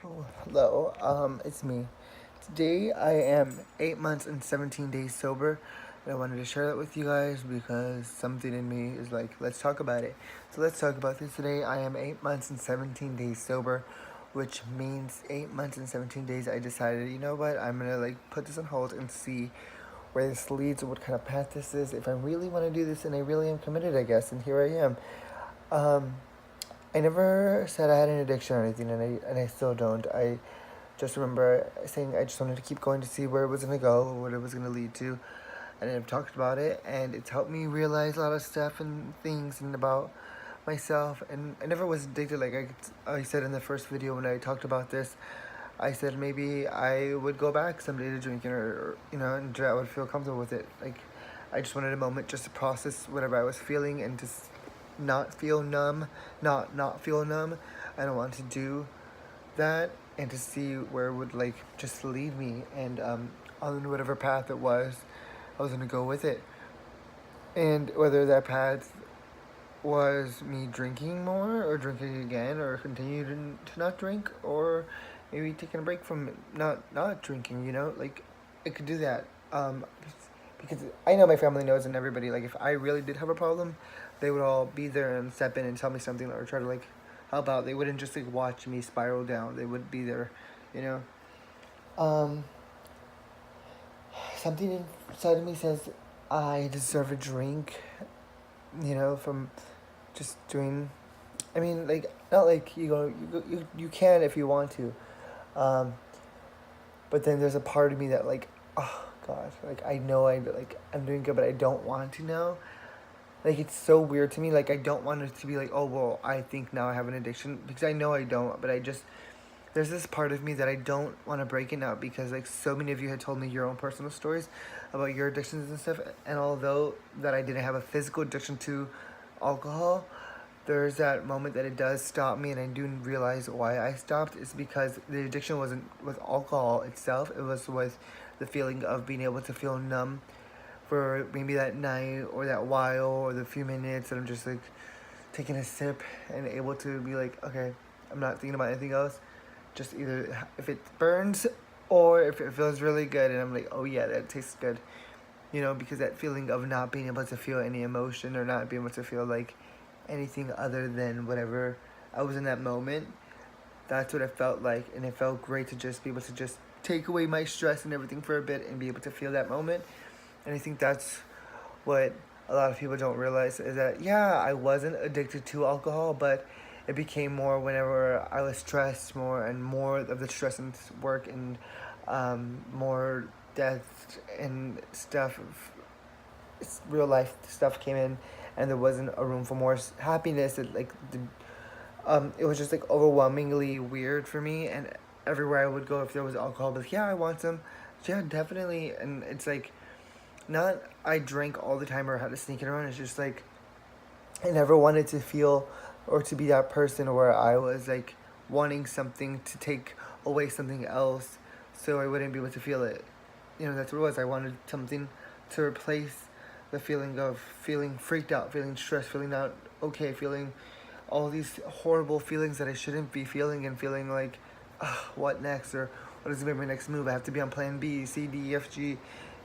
Hello, it's me. Today I am 8 months and 17 days sober, and I wanted to share that with you guys because something in me is like, let's talk about it. So let's talk about this today. I am 8 months and 17 days sober, which means 8 months and 17 days I decided, you know what, I'm gonna like put this on hold and see where this leads and what kind of path this is, if I really want to do this and I really am committed, I guess, and here I am. Um, I never said I had an addiction or anything, and I still don't. I just remember saying I just wanted to keep going to see where it was gonna go, what it was gonna lead to, and I've talked about it, and it's helped me realize a lot of stuff and things and about myself. And I never was addicted. Like I said in the first video when I talked about this, I said maybe I would go back someday to drinking, or and I would feel comfortable with it. Like I just wanted a moment just to process whatever I was feeling and just not feel numb, not feel numb. I don't want to do that, and to see where it would like just lead me, and on whatever path it was, I was gonna go with it. And whether that path was me drinking more or drinking again or continuing to not drink, or maybe taking a break from not drinking, like I could do that. Because I know my family knows, and everybody, like if I really did have a problem, they would all be there and step in and tell me something or try to like help out. They wouldn't just like watch me spiral down. They would be there, you know. Um, Something inside of me says I deserve a drink, from just doing. I mean, like not like you can if you want to, um, but then there's a part of me that like, oh gosh, like I know I'm doing good, but I don't want to know. Like it's so weird to me. Like I don't want it to be like, oh well, I think now I have an addiction, because I know I don't, but I just, there's this part of me that I don't want to break it now, because like so many of you had told me your own personal stories about your addictions and stuff, and although that I didn't have a physical addiction to alcohol, there's that moment that it does stop me, and I do realize why I stopped is because the addiction wasn't with alcohol itself, it was with the feeling of being able to feel numb for maybe that night or that while or the few minutes that I'm just like taking a sip and able to be like, okay, I'm not thinking about anything else. Just either if it burns or if it feels really good, and I'm like, oh yeah, that tastes good. Because that feeling of not being able to feel any emotion or not being able to feel like anything other than whatever I was in that moment, that's what it felt like. And it felt great to just be able to just take away my stress and everything for a bit and be able to feel that moment. And I think that's what a lot of people don't realize, is that, yeah, I wasn't addicted to alcohol, but it became more whenever I was stressed more, and more of the stress and work, and more death and stuff, real life stuff came in, and there wasn't a room for more happiness. It was just like overwhelmingly weird for me, and everywhere I would go, if there was alcohol, but yeah, I want some. Yeah, definitely. And it's like, not I drank all the time or had to sneak it around. It's just like I never wanted to feel or to be that person where I was like wanting something to take away something else, so I wouldn't be able to feel it. That's what it was. I wanted something to replace the feeling of feeling freaked out, feeling stressed, feeling not okay, feeling all these horrible feelings that I shouldn't be feeling, and feeling like, what next, or what is my next move? I have to be on plan B, C, D, E, F, G,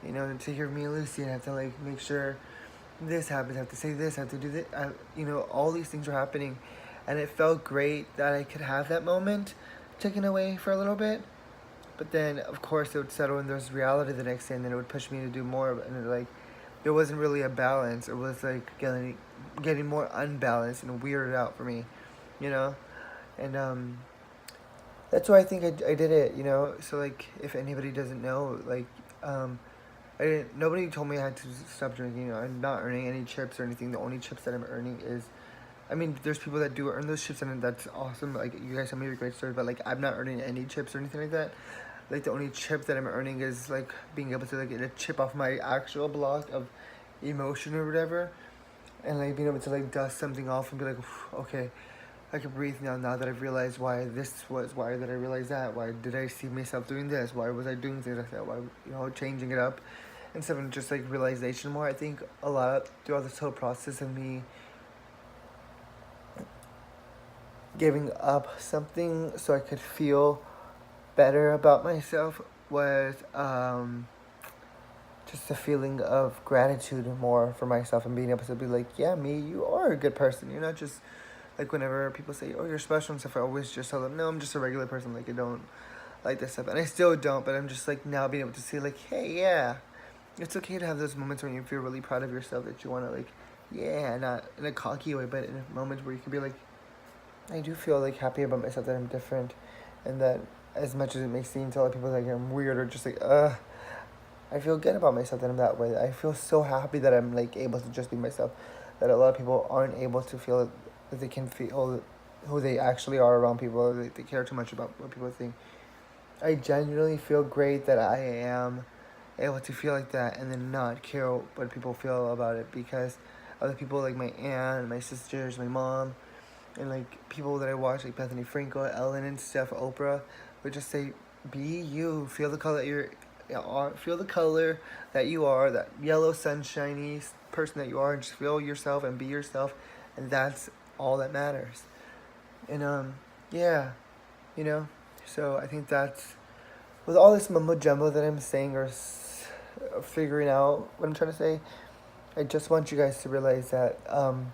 to hear me and Lucy, and I have to like make sure this happens, I have to say this, I have to do this, all these things were happening, and it felt great that I could have that moment taken away for a little bit, but then of course it would settle and there's reality the next day, and then it would push me to do more, and there wasn't really a balance. It was like getting more unbalanced and weirded out for me, you know, and that's why I think I did it, so like if anybody doesn't know, like nobody told me I had to stop drinking. I'm not earning any chips or anything. The only chips that I'm earning is, I mean, there's people that do earn those chips, and that's awesome. Like, you guys tell me a great story, but like, I'm not earning any chips or anything like that. Like, the only chip that I'm earning is like being able to like get a chip off my actual block of emotion or whatever, and like being able to like dust something off and be like, okay, I can breathe now. Now that I've realized why this was, why did I realize that? Why did I see myself doing this? Why was I doing things like that? Why, changing it up, instead of just like realization more. I think a lot throughout this whole process of me giving up something so I could feel better about myself was just a feeling of gratitude more for myself and being able to be like, yeah, me, you are a good person. You're not just like whenever people say, oh, you're special and stuff, I always just tell them, no, I'm just a regular person. Like, I don't like this stuff. And I still don't, but I'm just like now being able to see, like, hey, yeah, it's okay to have those moments when you feel really proud of yourself that you want to, like, yeah, not in a cocky way, but in a moment where you can be like, I do feel like happy about myself that I'm different, and that as much as it may seem to other people like I'm weird or just like I feel good about myself that I'm that way. I feel so happy that I'm like able to just be myself. That a lot of people aren't able to feel that they can feel who they actually are around people. Or they care too much about what people think. I genuinely feel great that I am able to feel like that and then not care what people feel about it, because other people like my aunt, my sisters, my mom, and like people that I watch like Bethany Frankel, Ellen and stuff, Oprah, would just say, "Be you. Feel the color that feel the color that you are. That yellow sunshiny person that you are, and just feel yourself and be yourself, and that's all that matters." And yeah, you know. So I think that's with all this mumbo jumbo that I'm saying or figuring out what I'm trying to say. I just want you guys to realize that I'm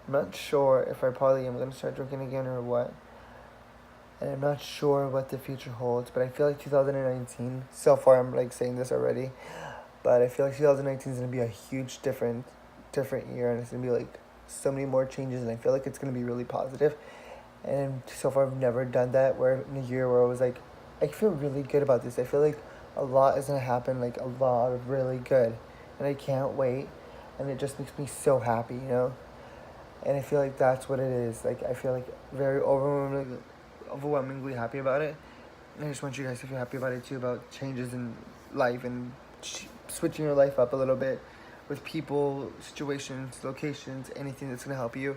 not sure if I probably am gonna start drinking again or what, and I'm not sure what the future holds. But I feel like 2019. So far, I'm like saying this already, but I feel like 2019 is gonna be a huge different year, and it's gonna be like so many more changes, and I feel like it's gonna be really positive. And so far, I've never done that. Where in a year where I was like, I feel really good about this. I feel like a lot is gonna happen, like a lot of really good, and I can't wait. And it just makes me so happy, you know. And I feel like that's what it is. Like I feel like very overwhelmingly happy about it. And I just want you guys to feel happy about it too, about changes in life and switching your life up a little bit with people, situations, locations, anything that's gonna help you.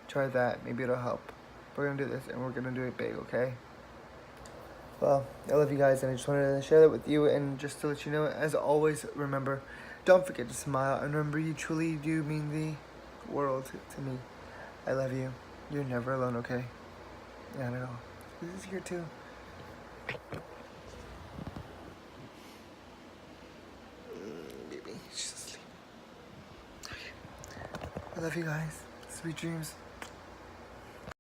Try that. Maybe it'll help. We're gonna do this, and we're gonna do it big, okay? Well, I love you guys, and I just wanted to share that with you. And just to let you know, as always, remember, don't forget to smile, and remember, you truly do mean the world to me. I love you. You're never alone, okay? Not at all. This is here too. Baby, she's asleep. Okay. I love you guys. Sweet dreams.